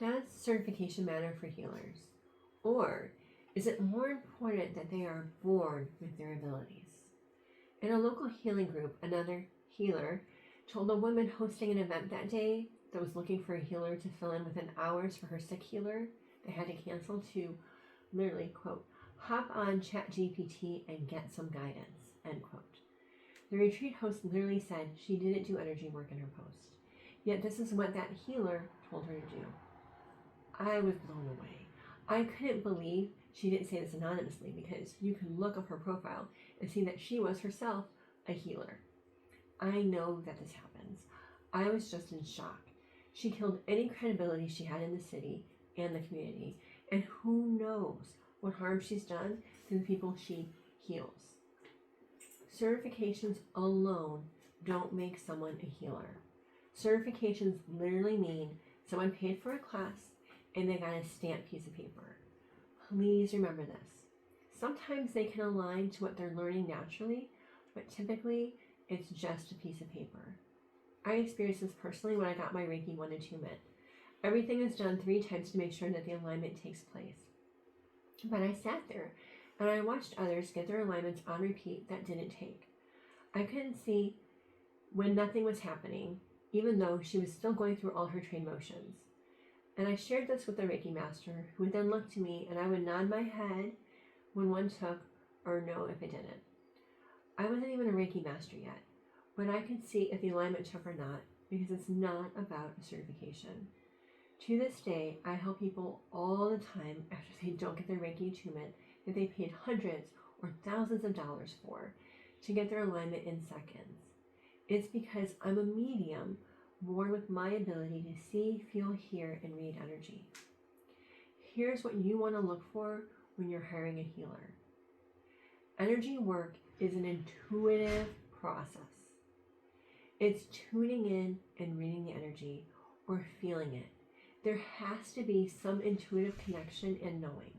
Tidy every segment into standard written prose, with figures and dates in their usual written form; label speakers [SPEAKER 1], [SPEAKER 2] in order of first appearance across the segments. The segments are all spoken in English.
[SPEAKER 1] Does certification matter for healers? Or is it more important that they are born with their abilities? In a local healing group, another healer told a woman hosting an event that day that was looking for a healer to fill in within hours for her sick healer they had to cancel to literally, quote, hop on ChatGPT and get some guidance, end quote. The retreat host literally said she didn't do energy work in her post. Yet this is what that healer told her to do. I was blown away. I couldn't believe she didn't say this anonymously, because you can look up her profile and see that she was herself a healer. I know that this happens. I was just in shock. She killed any credibility she had in the city and the community, and who knows what harm she's done to the people she heals. Certifications alone don't make someone a healer. Certifications literally mean someone paid for a class and they got a stamped piece of paper. Please remember this. Sometimes they can align to what they're learning naturally, but typically it's just a piece of paper. I experienced this personally when I got my Reiki 1 and 2 Mint. Everything is done 3 times to make sure that the alignment takes place. But I sat there and I watched others get their alignments on repeat that didn't take. I couldn't see when nothing was happening, even though she was still going through all her trained motions. And I shared this with the Reiki master, who would then look to me and I would nod my head when one took, or no if it didn't. I wasn't even a Reiki master yet, but I could see if the alignment took or not, because it's not about a certification. To this day, I help people all the time after they don't get their Reiki attunement that they paid hundreds or thousands of dollars for to get their alignment in seconds. It's because I'm a medium born with my ability to see, feel, hear, and read energy. Here's what you want to look for when you're hiring a healer. Energy work is an intuitive process. It's tuning in and reading the energy or feeling it. There has to be some intuitive connection and knowing.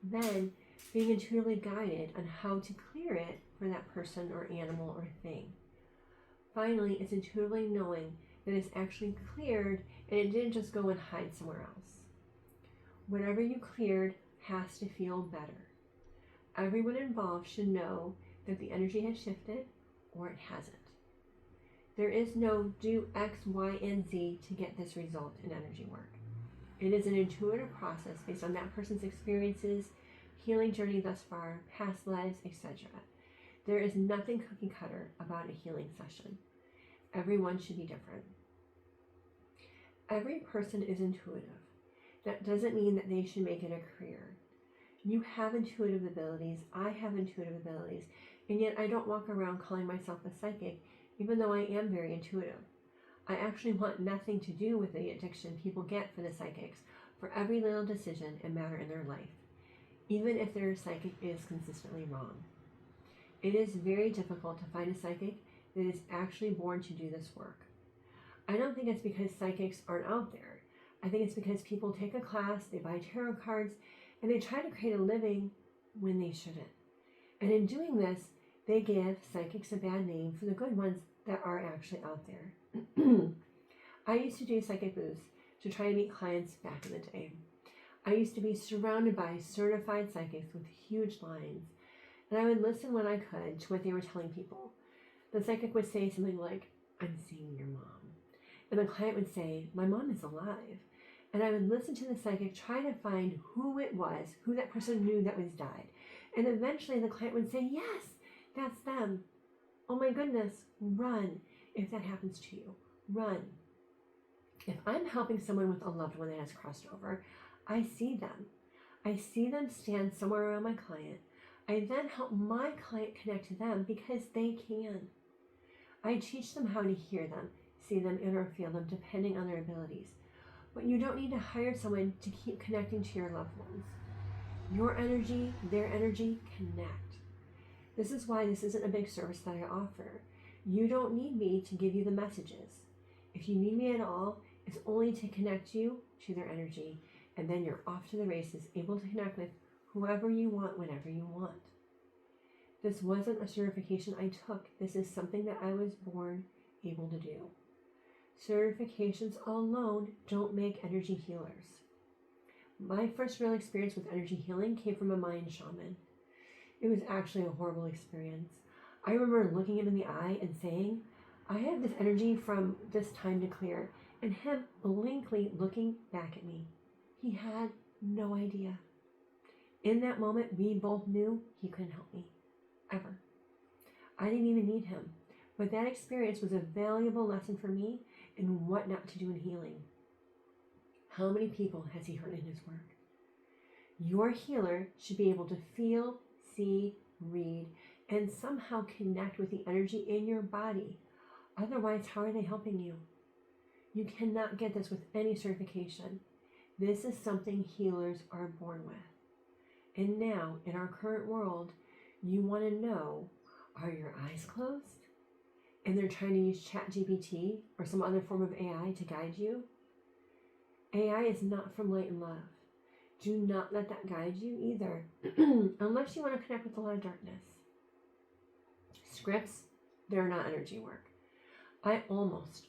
[SPEAKER 1] Then being intuitively guided on how to clear it for that person or animal or thing. Finally, it's intuitively knowing that it's actually cleared and it didn't just go and hide somewhere else. Whatever you cleared has to feel better. Everyone involved should know that the energy has shifted or it hasn't. There is no do X, Y, and Z to get this result in energy work. It is an intuitive process based on that person's experiences, healing journey thus far, past lives, etc. There is nothing cookie cutter about a healing session. Everyone should be different. Every person is intuitive. That doesn't mean that they should make it a career. You have intuitive abilities, I have intuitive abilities, and yet I don't walk around calling myself a psychic, even though I am very intuitive. I actually want nothing to do with the addiction people get for the psychics for every little decision and matter in their life, even if their psychic is consistently wrong. It is very difficult to find a psychic that is actually born to do this work. I don't think it's because psychics aren't out there. I think it's because people take a class, they buy tarot cards, and they try to create a living when they shouldn't. And in doing this, they give psychics a bad name for the good ones that are actually out there. I used to do psychic booths to try to meet clients back in the day. I used to be surrounded by certified psychics with huge lines, and I would listen when I could to what they were telling people. The psychic would say something like, "I'm seeing your mom." And the client would say, "My mom is alive." And I would listen to the psychic, try to find who it was, who that person knew that was died. And eventually the client would say, "Yes, that's them." Oh my goodness, run if that happens to you. Run. If I'm helping someone with a loved one that has crossed over, I see them. I see them stand somewhere around my client. I then help my client connect to them because they can. I teach them how to hear them, see them, and or feel them depending on their abilities. But you don't need to hire someone to keep connecting to your loved ones. Your energy, their energy, connect. This is why this isn't a big service that I offer. You don't need me to give you the messages. If you need me at all, it's only to connect you to their energy, and then you're off to the races, able to connect with whoever you want, whenever you want. This wasn't a certification I took. This is something that I was born able to do. Certifications alone don't make energy healers. My first real experience with energy healing came from a Mayan shaman. It was actually a horrible experience. I remember looking him in the eye and saying, I have this energy from this time to clear, and him blankly looking back at me. He had no idea. In that moment, we both knew he couldn't help me, ever. I didn't even need him, but that experience was a valuable lesson for me in what not to do in healing. How many people has he hurt in his work? Your healer should be able to feel, see, read, and somehow connect with the energy in your body. Otherwise, how are they helping you? You cannot get this with any certification. This is something healers are born with. And now, in our current world, you want to know, are your eyes closed? And they're trying to use ChatGPT or some other form of AI to guide you? AI is not from light and love. Do not let that guide you either, unless you want to connect with a lot of darkness. Scripts, they're not energy work. I almost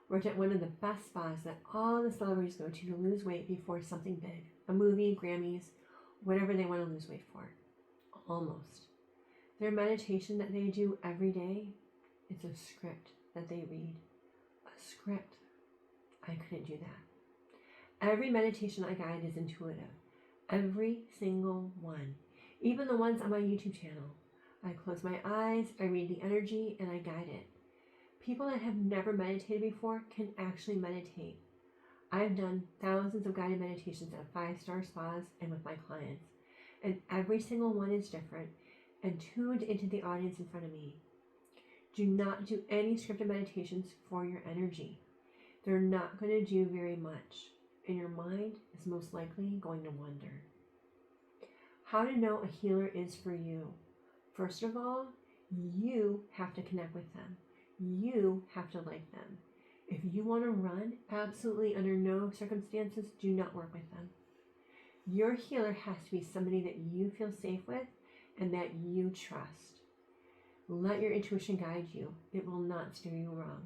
[SPEAKER 1] worked at one of the best spas that all the celebrities go to lose weight before something big, a movie, Grammys, whatever they want to lose weight for. Almost. Their meditation that they do every day, it's a script that they read. A script. I couldn't do that. Every meditation I guide is intuitive. Every single one. Even the ones on my YouTube channel. I close my eyes, I read the energy, and I guide it. People that have never meditated before can actually meditate. I've done thousands of guided meditations at 5-star spas and with my clients, and every single one is different and tuned into the audience in front of me. Do not do any scripted meditations for your energy. They're not going to do very much, and your mind is most likely going to wander. How to know a healer is for you. First of all, you have to connect with them. You have to like them. If you want to run, absolutely under no circumstances, do not work with them. Your healer has to be somebody that you feel safe with and that you trust. Let your intuition guide you. It will not steer you wrong.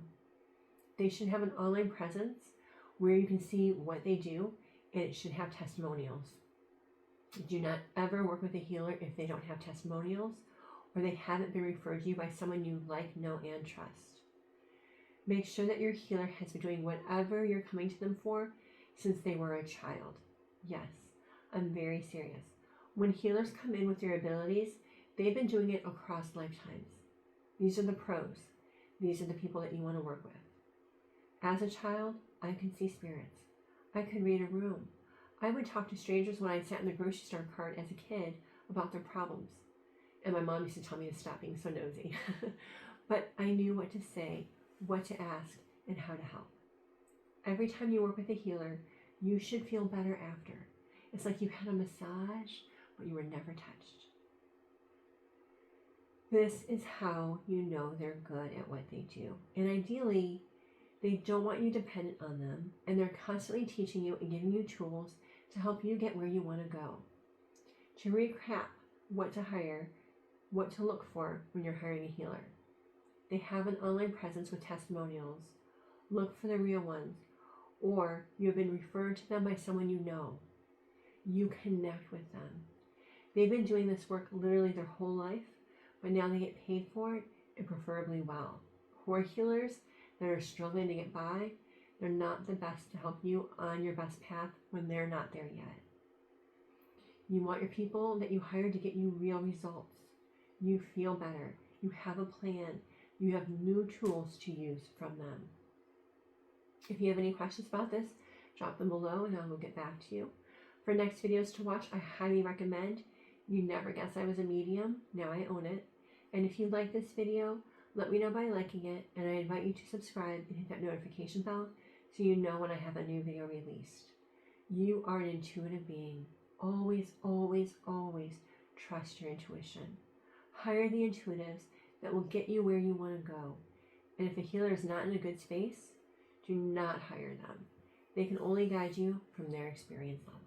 [SPEAKER 1] They should have an online presence where you can see what they do, and it should have testimonials. Do not ever work with a healer if they don't have testimonials or they haven't been referred to you by someone you like, know, and trust. Make sure that your healer has been doing whatever you're coming to them for since they were a child. Yes, I'm very serious. When healers come in with their abilities, they've been doing it across lifetimes. These are the pros. These are the people that you want to work with. As a child, I could see spirits. I could read a room. I would talk to strangers when I sat in the grocery store cart as a kid about their problems. And my mom used to tell me to stop being so nosy. But I knew what to say, what to ask, and how to help. Every time you work with a healer, you should feel better after. It's like you had a massage, but you were never touched. This is how you know they're good at what they do. And ideally, they don't want you dependent on them, and they're constantly teaching you and giving you tools to help you get where you want to go. To recap what to hire, what to look for when you're hiring a healer. They have an online presence with testimonials. Look for the real ones, or you have been referred to them by someone you know. You connect with them. They've been doing this work literally their whole life, but now they get paid for it, and preferably well. Poor healers that are struggling to get by, they're not the best to help you on your best path when they're not there yet. You want your people that you hire to get you real results. You feel better. You have a plan. You have new tools to use from them. If you have any questions about this, drop them below and I will get back to you. For next videos to watch, I highly recommend You Never Guess I Was a Medium. Now I Own It. And if you like this video, let me know by liking it, and I invite you to subscribe and hit that notification bell so you know when I have a new video released. You are an intuitive being. Always, always, always trust your intuition. Hire the intuitives that will get you where you want to go. And if a healer is not in a good space, do not hire them. They can only guide you from their experience level.